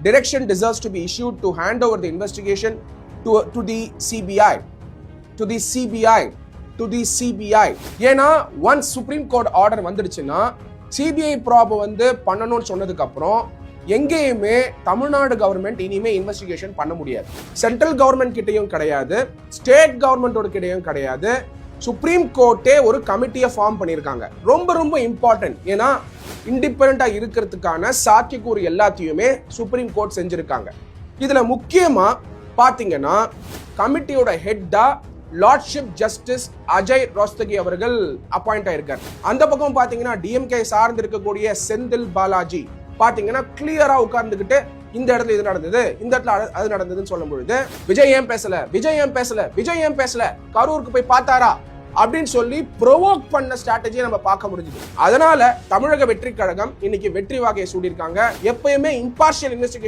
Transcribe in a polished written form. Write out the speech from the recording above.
direction deserves to be issued to hand over the investigation to the CBI. To the CBI. To the CBI. ஏன்னா once Supreme Court order வந்துடுச்சுன்னா CBI probe வந்து பண்ணணும்னு சொன்னதுக்கு அப்புறம் எங்கேயுமே Tamil Nadu government இனிமே investigation பண்ண முடியாது. சென்ட்ரல் கவர்மெண்ட் கிட்டையும் கிடையாது, ஸ்டேட் கவர்மெண்டோட கிட்டையும் கிடையாது. சுப்ரீம் கோர்ட்டே ஒரு கமிட்டியை ஃபார்ம் பண்ணியிருக்காங்க. ரொம்ப ரொம்ப இம்பார்ட்டன்ட். ஏன்னா இண்டிபெண்டா இருக்கிறதுக்கான சாத்தியக்கூறு எல்லாத்தையுமே சுப்ரீம் கோர்ட் செஞ்சிருக்காங்க. இதுல முக்கியமா பாத்தீங்கன்னா கமிட்டியோட ஹெட்டா லார்ட்ஷிப் ஜஸ்டிஸ் அஜய் ரோஸ்தகி அவர்கள் அப்பாயிண்ட் ஆயிருக்காரு. அந்த பக்கம் பாத்தீங்கன்னா டிஎம்கே சார்ந்து இருக்கக்கூடிய செந்தில் பாலாஜி பாத்தீங்கன்னா கிளியரா உட்கார்ந்துகிட்டு இந்த இடத்துல இது நடந்தது, இந்த இடத்துல அது நடந்ததுன்னு சொல்லும் பொழுது விஜய் ஏன் பேசல, கரூருக்கு போய் பார்த்தாரா அப்படின்னு சொல்லி ப்ரொவோக் பண்ண ஸ்ட்ராட்டஜியை நம்ம பார்க்க முடிஞ்சது. அதனால தமிழக வெற்றி கழகம் இன்னைக்கு வெற்றி வாகையை சூடியிருக்காங்க. எப்பயுமே இம்பார்ஷியல் இன்வெஸ்டிகேஷன்